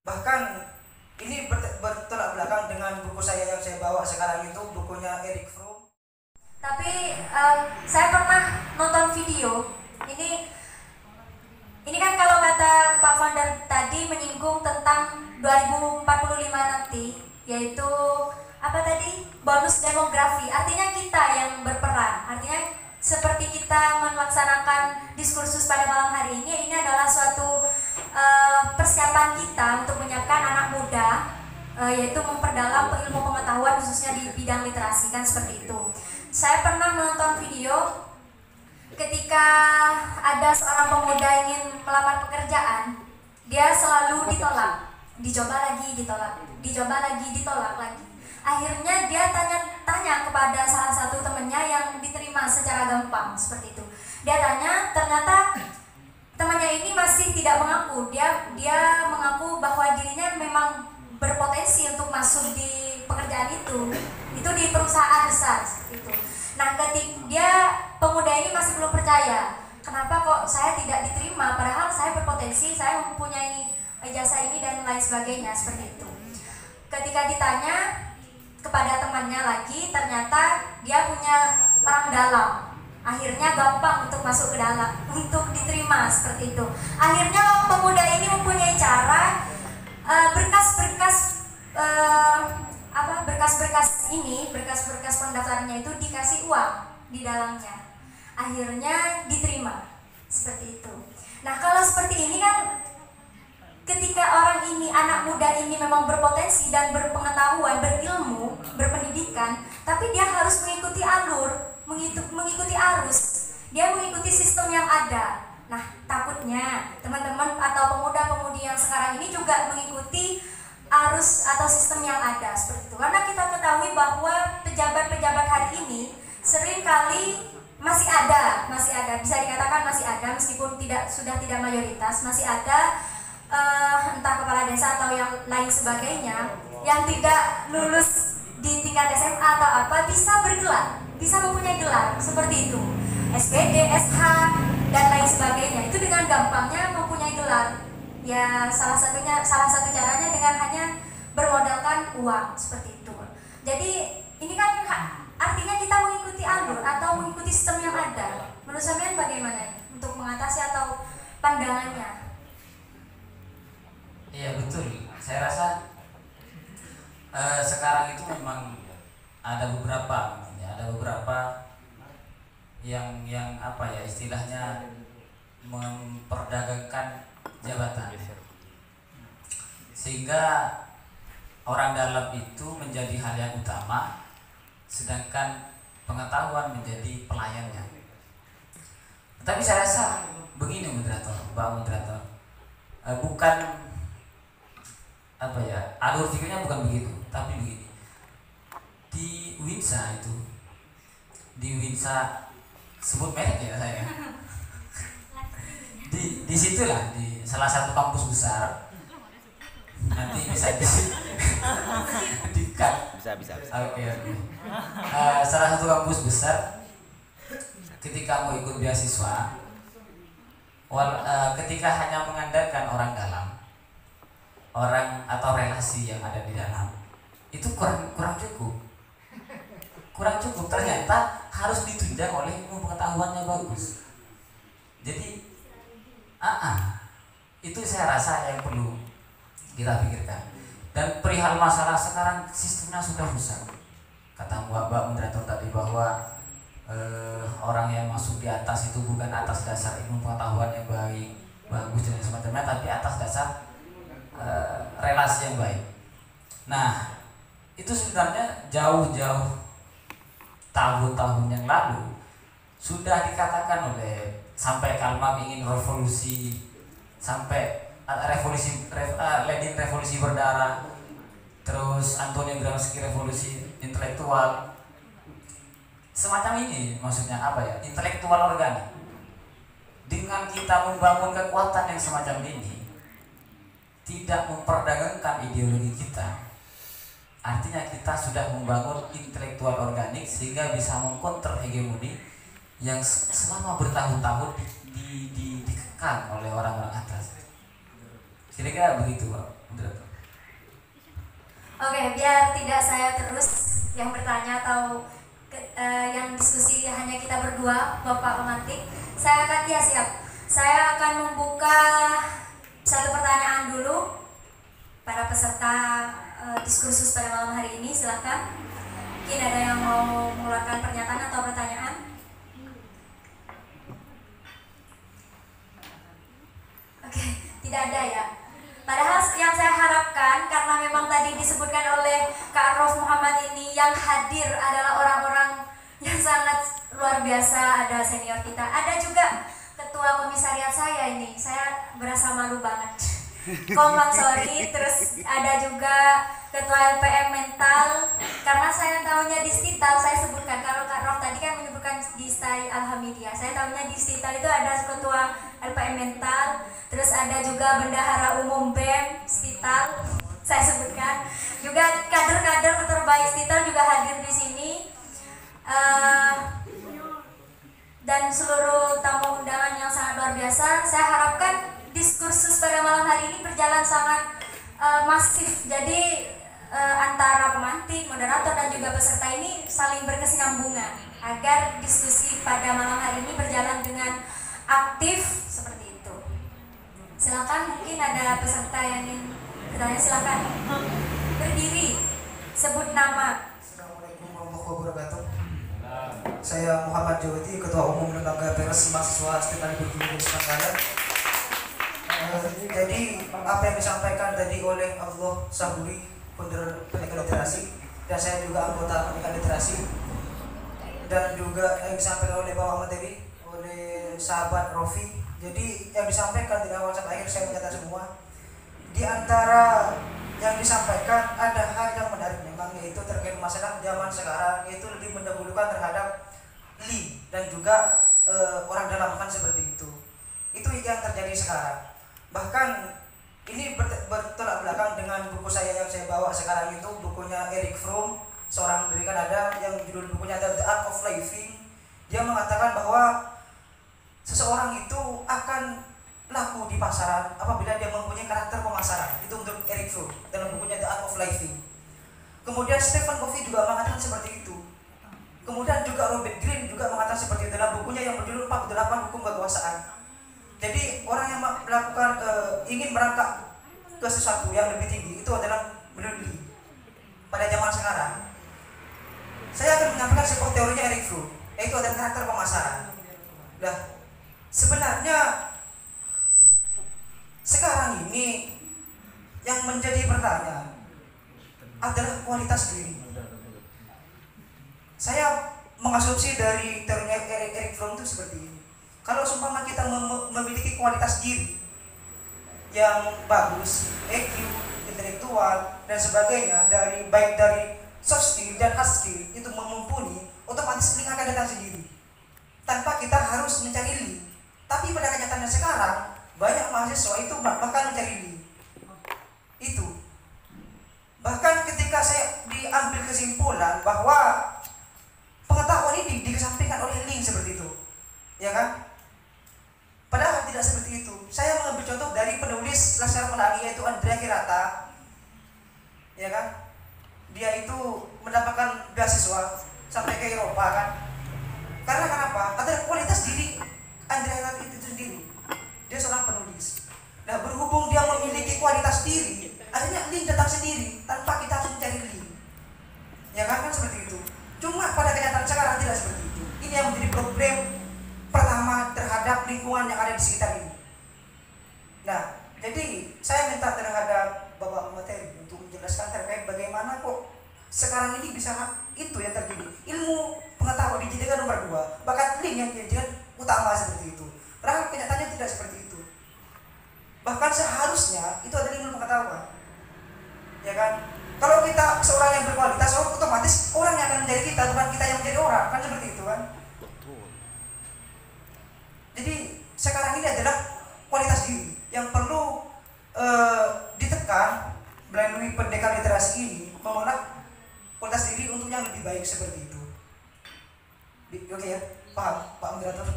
Bahkan ini bertolak belakang dengan buku saya yang saya bawa sekarang itu, bukunya Erich Fromm. Tapi saya pernah nonton video ini kan kalau kata Pak Founder tadi menyinggung tentang 2045 nanti, yaitu apa tadi, bonus demografi. Artinya kita yang berperan, artinya seperti kita melaksanakan diskursus pada malam hari ini adalah suatu persiapan kita untuk menyiapkan anak muda, yaitu memperdalam ilmu pengetahuan khususnya di bidang literasi, kan seperti itu. Saya pernah menonton video ketika ada seorang pemuda ingin melamar pekerjaan, dia selalu ditolak, dicoba lagi ditolak, dicoba lagi ditolak lagi. Akhirnya dia tanya kepada salah satu temannya yang diterima secara gampang seperti itu. Dia tanya, ternyata temannya ini masih tidak mengaku. Dia mengaku bahwa dirinya memang berpotensi untuk masuk di pekerjaan itu di perusahaan besar seperti itu. Nah, pemuda ini masih belum percaya. Kenapa kok saya tidak diterima? Padahal saya berpotensi, saya mempunyai ijazah ini dan lain sebagainya seperti itu. Ketika ditanya kepada temannya lagi, ternyata dia punya orang dalam. Akhirnya gampang untuk masuk ke dalam, untuk diterima seperti itu. Akhirnya pemuda ini mempunyai cara berkas-berkas pendaftarannya itu dikasih uang di dalamnya. Akhirnya diterima seperti itu. Nah, kalau seperti ini kan, ketika orang ini, anak muda ini memang berpotensi dan berpengetahuan, berilmu, berpendidikan, tapi dia harus mengikuti alur, mengikuti arus, dia mengikuti sistem yang ada. Nah, takutnya teman-teman atau pemuda-pemudi yang sekarang ini juga mengikuti arus atau sistem yang ada seperti itu. Karena kita ketahui bahwa pejabat-pejabat hari ini seringkali masih ada, bisa dikatakan masih ada, meskipun sudah tidak mayoritas, masih ada entah kepala desa atau yang lain sebagainya yang tidak lulus di tingkat SMA atau apa bisa bergelar, bisa mempunyai gelar seperti itu, SPD, SH dan lain sebagainya. Itu dengan gampangnya mempunyai gelar. Ya, salah satu caranya dengan hanya bermodalkan uang seperti itu. Jadi ini kan artinya kita mengikuti alur atau mengikuti sistem yang ada. Menurut saya bagaimana untuk mengatasi atau pandangannya? Iya, betul. Saya rasa sekarang itu memang ada beberapa yang apa ya istilahnya, memperdagangkan jabatan, sehingga orang dalam itu menjadi hal yang utama, sedangkan pengetahuan menjadi pelayannya. Tapi saya rasa begini Mbak Moderator, bukan apa ya, alur pikirnya bukan begitu, tapi begini. Di Winsa sebut merek ya saya. Di situlah, di salah satu kampus besar, nanti bisa bisa. Oke. Salah satu kampus besar, ketika mau ikut beasiswa, ketika hanya mengandalkan orang dalam, orang atau relasi yang ada di dalam, itu kurang cukup. Ternyata harus ditunjang oleh ilmu pengetahuan yang bagus. Jadi itu saya rasa yang perlu kita pikirkan. Dan perihal masalah sekarang, sistemnya sudah rusak. Kata Mbak Moderator tadi bahwa orang yang masuk di atas itu bukan atas dasar ilmu pengetahuan yang baik, bagus dan semacamnya, tapi atas dasar relasi yang baik. Nah, itu sebenarnya jauh-jauh tahun-tahun yang lalu sudah dikatakan oleh, sampai Karl Marx ingin revolusi, sampai Lenin revolusi berdarah, terus Antonio Gramsci revolusi intelektual, semacam ini. Maksudnya apa ya, intelektual organik. Dengan kita membangun kekuatan yang semacam ini, tidak memperdagangkan ideologi kita, artinya kita sudah membangun intelektual organik sehingga bisa mengkonter hegemoni yang selama bertahun-tahun dikekang oleh orang-orang atas. Kira-kira begitu, Pak. biar tidak saya terus yang bertanya atau yang diskusi hanya kita berdua, Bapak pemantik, saya akan siap. Saya akan membuka satu pertanyaan dulu para peserta diskursus pada malam hari ini. Silahkan. Mungkin ada yang mau mengeluarkan pernyataan atau pertanyaan? Oke, tidak ada ya. Padahal yang saya harapkan, karena memang tadi disebutkan oleh Kak Rof Muhammad ini, yang hadir adalah orang-orang yang sangat luar biasa. Ada senior kita, ada juga ketua komisariat saya ini. Saya berasa malu banget. Komang sorry, terus ada juga ketua LPM mental. Karena saya tahunya di Stital, saya sebutkan. Kalau Kak Rof tadi kan menyebutkan di Stai Alhamdulillah, saya tahunya di Stital itu ada ketua LPM mental. Terus ada juga bendahara umum BEM Stital, saya sebutkan. Juga kader-kader terbaik Stital juga hadir di sini. Dan seluruh tamu undangan yang sangat luar biasa. Saya harapkan diskursus pada malam hari ini berjalan sangat masif. Jadi antara pemantik, moderator dan juga peserta ini saling berkesinambungan agar diskusi pada malam hari ini berjalan dengan aktif seperti itu. Silakan, mungkin ada peserta yang ingin bertanya, silakan berdiri, sebut nama. Assalamualaikum warahmatullahi wabarakatuh. Saya Muhammad Jawati, Ketua Umum Lembaga Pers Mahasiswa Stital Budi Nusantara. Jadi apa yang disampaikan tadi oleh Allah Saburi, Founder Pendidikan Literasi, dan saya juga anggota Pendidikan Literasi, dan juga yang disampaikan oleh Bapak Ahmad tadi, oleh sahabat Rofi. Jadi yang disampaikan di awal sampai akhir saya mencatat semua. Di antara yang disampaikan ada hal yang menarik memang, yaitu terkait masalah zaman sekarang, yaitu lebih mendahulukan terhadap li dan juga orang dalam, kan seperti itu. Itu yang terjadi sekarang. Bahkan ini bertolak belakang dengan buku saya yang saya bawa sekarang, itu bukunya Erich Fromm, seorang dari Kanada, yang judul bukunya adalah The Art of Living. Dia mengatakan bahwa seseorang itu akan laku di pasaran apabila dia mempunyai karakter pemasaran. Itu menurut Erich Fromm dalam bukunya The Art of Living. Kemudian Stephen Covey juga mengatakan seperti itu. Kemudian juga Robert Greene juga mengatakan seperti itu dalam bukunya yang berjudul 48 Hukum Kekuasaan. Jadi orang yang melakukan ingin merangkak ke sesuatu yang lebih tinggi itu adalah meneliti. Pada zaman sekarang saya akan menyampaikan sebuah teorinya Erich Fromm, yaitu adalah karakter pemasaran. Nah, sebenarnya sekarang ini yang menjadi pertanyaan adalah kualitas diri. Saya mengasumsi dari teorinya Erich Fromm itu seperti ini. Kalau seumpama kita memiliki kualitas diri yang bagus, EQ, intelektual dan sebagainya, baik dari soft skill dan hard skill itu mumpuni, otomatis link akan datang sendiri tanpa kita harus mencari link. Tapi pada kenyataannya sekarang banyak mahasiswa itu bahkan mencari link. Itu bahkan ketika saya diambil kesimpulan bahwa pengetahuan ini dikesampingkan oleh link seperti itu, ya kan? Padahal tidak seperti itu. Saya mengambil contoh dari penulis Laskar Pelangi, yaitu Andrea Hirata, ya kan? Dia itu mendapatkan beasiswa sampai ke Eropa, kan? Karena kenapa? Ada kualitas diri Andrea Hirata itu sendiri. Dia seorang penulis. Nah, berhubung dia memiliki kualitas diri, akhirnya link datang sendiri tanpa kita harus mencari link. Ya kan seperti itu. Cuma pada kenyataan sekarang tidak seperti itu. Ini yang menjadi problem pertama terhadap lingkungan yang ada di sekitar ini. Nah, jadi saya minta terhadap Bapak materi untuk menjelaskan terkait bagaimana kok sekarang ini bisa itu yang terjadi. Ilmu pengetahuan dijadikan nomor 2, bahkan link yang dijadikan utama seperti itu. Padahal kenyataannya tidak seperti itu. Bahkan seharusnya itu adalah ilmu pengetahuan, ya kan? Kalau kita seorang yang berkualitas, otomatis orang yang akan menjadi kita, bukan kita yang menjadi orang, kan seperti itu kan? Jadi sekarang ini adalah kualitas diri yang perlu ditekan melalui pendidikan literasi ini, mengolah kualitas diri untuk yang lebih baik seperti itu. Oke ya, paham Pak Moderator?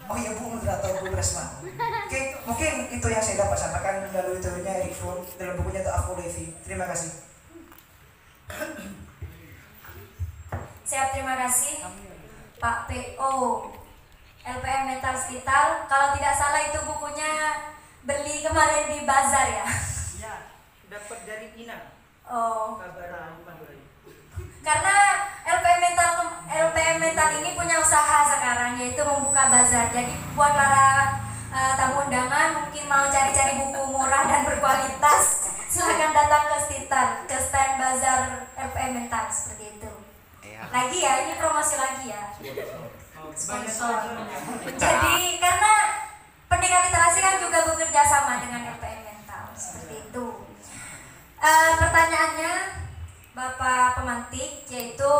Oh iya Bu Moderator, Bu Resma. Oke, mungkin itu yang saya dapat sampaikan melalui teorinya Erich Fromm dalam bukunya The Art of Living. Terima kasih. Siap, terima kasih Pak PO LPM Mental Hospital. Kalau tidak salah itu bukunya beli kemarin di bazar ya? Ya, dapat dari Ina. Oh. Kabar. Karena LPM Mental ini punya usaha sekarang, yaitu membuka bazar. Jadi buat para tamu undangan mungkin mau cari-cari buku murah dan berkualitas, silakan datang ke stand bazar LPM Mental seperti itu. Lagi ya, ini promosi lagi ya. Sponsor. Jadi karena pendidikan literasi kan juga bekerja sama dengan LPM Mental seperti itu. Pertanyaannya Bapak pemantik, yaitu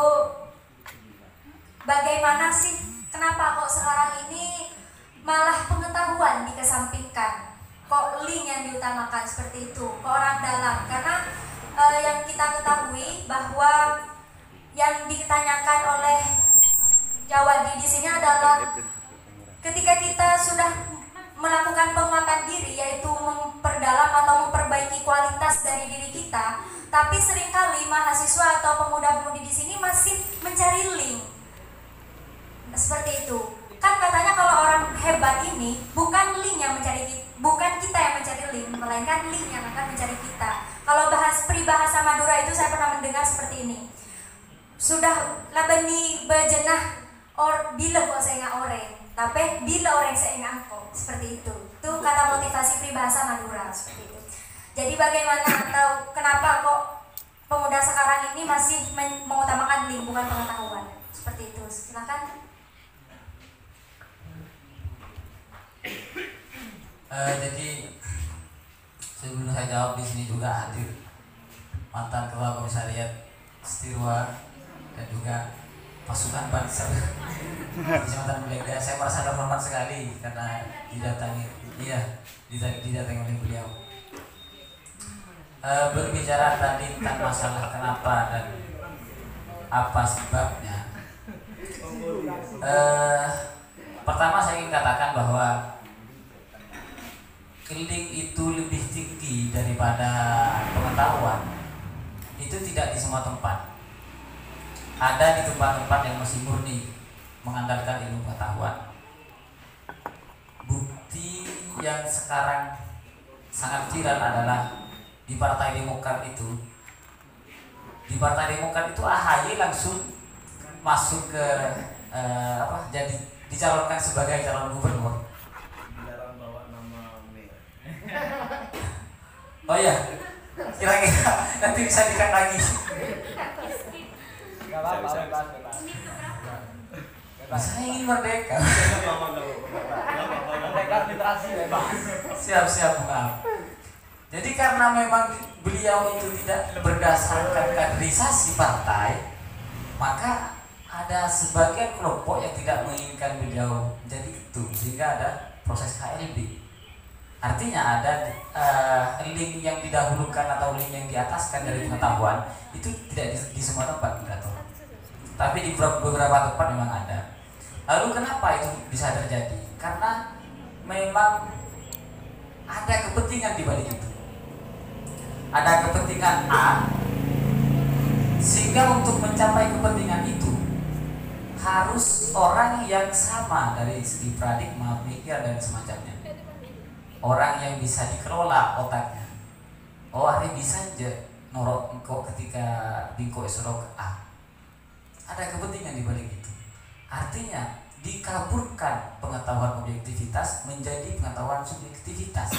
bagaimana sih, kenapa kok sekarang ini malah pengetahuan dikesampingkan, kok link yang diutamakan seperti itu, ke orang dalam? Karena yang kita ketahui bahwa yang ditanyakan oleh Jawadi di sini adalah ketika kita sudah melakukan penguatan diri, yaitu memperdalam atau memperbaiki kualitas dari diri kita, tapi seringkali mahasiswa atau pemuda-pemudi di sini masih mencari link. Seperti itu. Kan katanya kalau orang hebat ini bukan link yang mencari kita, bukan kita yang mencari link, melainkan link yang akan mencari kita. Kalau bahas peribahasa Madura itu saya pernah mendengar seperti ini. Sudah labani bejenah or bila kok saya nggak oreng, tapi bila orang saya nggak angkot, seperti itu. Itu kata motivasi peribahasa Madura seperti itu. Jadi bagaimana atau kenapa kok pemuda sekarang ini masih mengutamakan link bukan pengetahuan? Seperti itu. Silakan. Jadi sebelum saya jawab, di sini juga hadir mantan ketua komisariat Stirwa dan juga pasukan Banser Kecamatan Belega. Saya merasa terhormat sekali karena didatangi oleh beliau. Berbicara tadi tentang masalah kenapa dan apa sebabnya. Pertama saya ingin katakan bahwa link itu lebih tinggi daripada pengetahuan. Itu tidak di semua tempat. Ada di tempat-tempat yang masih murni mengandalkan ilmu pengetahuan. Bukti yang sekarang sangat viral adalah di Partai Demokrat itu. Di Partai Demokrat itu AHY langsung masuk ke jadi dicalonkan sebagai calon gubernur. Dilarang bawa nama merah. Oh ya, kira-kira nanti bisa dikat lagi. Gak apa-apa, Saya ingin merdeka. Merdeka literasi bebas. Siap-siap, maaf. Jadi karena memang beliau itu tidak berdasarkan kaderisasi partai, maka ada sebagian kelompok yang tidak menginginkan beliau jadi itu, sehingga ada proses KLB. Artinya ada link yang didahulukan atau link yang diataskan dari pengetahuan itu tidak di semua tempat, tapi di beberapa tempat memang ada. Lalu kenapa itu bisa terjadi? Karena memang ada kepentingan di balik itu. Ada kepentingan A, sehingga untuk mencapai kepentingan itu harus orang yang sama dari segi paradigma, pikir dan semacamnya. Orang yang bisa dikelola otaknya. Oh, hari bisa aja norok engkau ketika bingko esok A. Ada kepentingan di balik itu. Artinya dikaburkan pengetahuan objektivitas menjadi pengetahuan subjektivitas.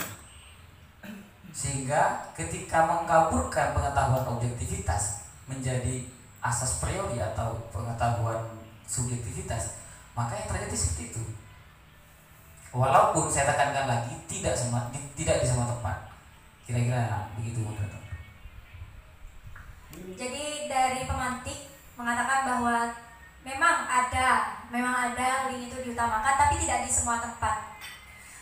Sehingga ketika mengkaburkan pengetahuan objektivitas menjadi asas priori atau pengetahuan subjektivitas, maka yang terjadi seperti itu. Walaupun saya tekankan lagi tidak di semua tempat. Kira-kira begitu, moderator. Jadi dari pemantik mengatakan bahwa memang ada link itu diutamakan, tapi tidak di semua tempat.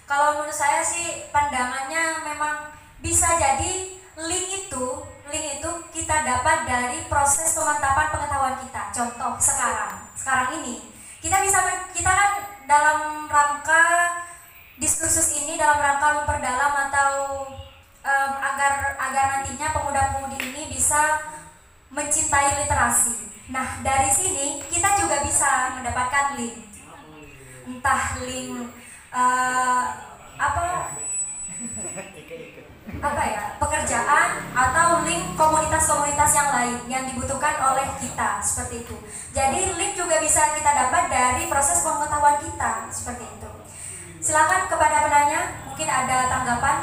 Kalau menurut saya sih pandangannya memang bisa jadi link itu kita dapat dari proses pemantapan pengetahuan kita. Contoh sekarang ini kita kan dalam rangka diskursus ini, dalam rangka memperdalam atau agar nantinya pemuda-pemudi ini bisa mencintai literasi. Nah, dari sini kita juga bisa mendapatkan link. Entah link pekerjaan atau link komunitas-komunitas yang lain yang dibutuhkan oleh kita, seperti itu. Jadi link juga bisa kita dapat dari proses pengetahuan kita, seperti itu. Silakan kepada penanya, mungkin ada tanggapan.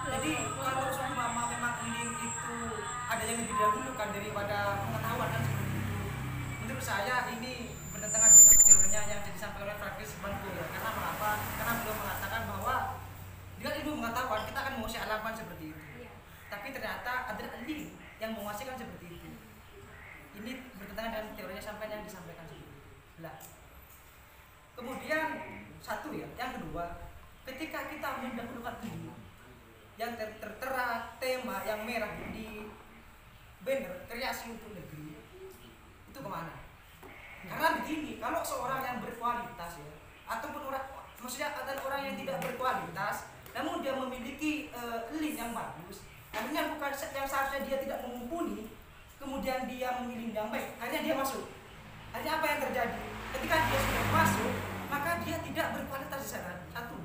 Jadi kalau seumpama memang link itu ada yang lebih didahulukan daripada pengetahuan kan seperti itu. Menurut saya ini bertentangan dengan teorinya yang disampaikan oleh Francis Bangko ya. Karena mengapa? Karena beliau mengatakan bahwa dengan ilmu pengetahuan kita akan menguasai alam kan seperti itu. Tapi ternyata ada link yang menguasai kan seperti itu. Ini bertentangan dengan teorinya sampai yang disampaikan seperti itu. Nah, kemudian satu ya, yang kedua, ketika kita mendahulukan ini yang tertera tema yang merah di banner kreasi untuk negeri itu kemana? Karena begini, kalau seorang yang berkualitas ya, ataupun maksudnya ada orang yang tidak berkualitas, namun dia memiliki link yang bagus, akhirnya bukan yang seharusnya dia tidak mumpuni, kemudian dia memilih yang baik, akhirnya dia masuk. Akhirnya apa yang terjadi? Ketika dia sudah masuk, maka dia tidak berkualitas di sana. Satu.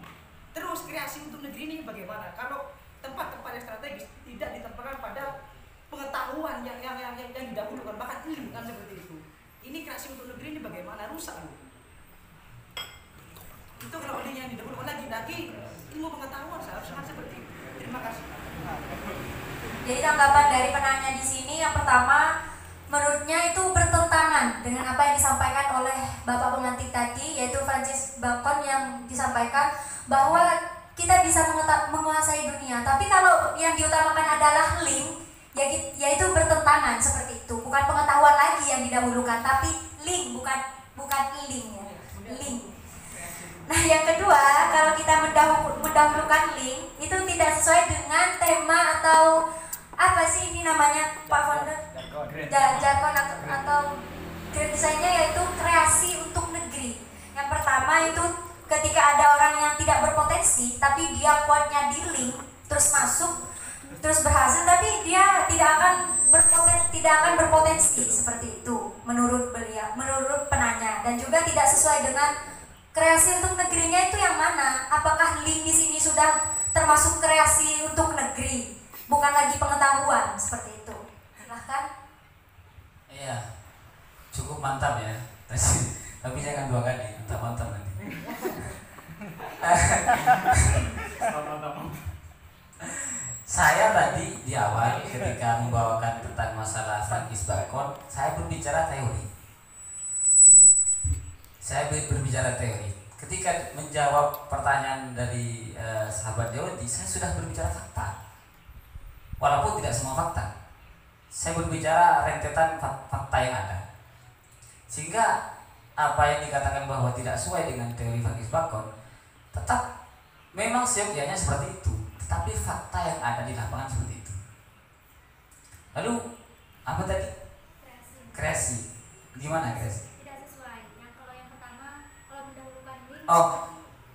Terus kreasi untuk negeri ini bagaimana? Kalau tempat-tempat yang strategis tidak ditempatkan pada pengetahuan yang didahulukan, bahkan ilmu kan seperti itu. Ini kreasi untuk negeri ini bagaimana? Rusak loh. Itu kalau ilmu yang didahulukan lagi ilmu pengetahuan seharusnya seperti itu. Terima kasih. Jadi tanggapan dari penanya di sini yang pertama, menurutnya itu bertentangan dengan apa yang disampaikan oleh Bapak pengantin tadi, yaitu Francis Bacon yang disampaikan bahwa kita bisa menguasai dunia. Tapi kalau yang diutamakan adalah link, yaitu bertentangan seperti itu. Bukan pengetahuan lagi yang didahulukan, tapi link, bukan link ya. Link. Nah, yang kedua, kalau kita mendahulukan link, itu tidak sesuai dengan tema atau apa sih ini namanya Pak Founder? Jargon atau grand desainnya, yaitu kreasi untuk negeri. Yang pertama itu ketika ada orang yang tidak berpotensi, tapi dia kuatnya di link, terus masuk, terus berhasil, tapi dia tidak akan berpotensi seperti itu menurut beliau, menurut penanya, dan juga tidak sesuai dengan kreasi untuk negerinya itu yang mana? Apakah link di sini sudah termasuk kreasi untuk negeri, bukan lagi pengetahuan seperti itu? Silahkan. Iya, cukup mantap ya. Tapi jangan 2 kali, mantap nanti. Saya tadi di awal ketika membawakan tentang masalah Francis Bacon, saya berbicara teori. Ketika menjawab pertanyaan dari sahabat Jawadi, saya sudah berbicara fakta. Walaupun tidak semua fakta, saya berbicara rentetan fakta yang ada. Sehingga apa yang dikatakan bahwa tidak sesuai dengan teori Francis Bacon, tetap memang seyogyanya seperti itu, tetapi fakta yang ada di lapangan seperti itu. Lalu apa tadi? Kreasi. Gimana kreasi? Tidak sesuai. Yang kalau yang pertama, kalau mendahulukan link.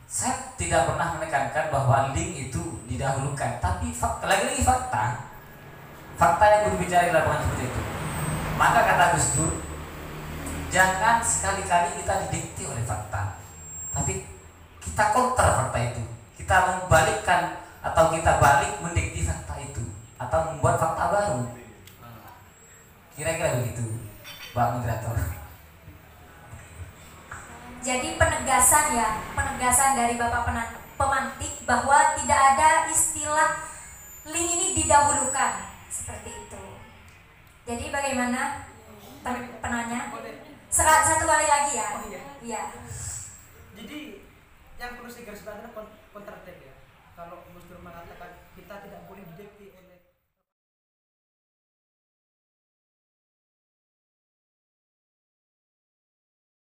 Saya tidak pernah menekankan bahwa link itu didahulukan, tapi lagi-lagi fakta yang berbicara di lapangan seperti itu. Maka kata Gus Dur, jangan sekali-kali kita didikte oleh fakta, tapi kita counter fakta itu. Kita membalikkan atau kita balik mendikte fakta itu, atau membuat fakta baru. Kira-kira begitu, Pak Moderator. Jadi penegasan dari Bapak pemantik bahwa tidak ada istilah link ini didahulukan seperti itu. Jadi bagaimana penanya? Satu kali lagi ya. Oh iya. Iya. Jadi yang perlu digarisbawahi adalah counter attack ya.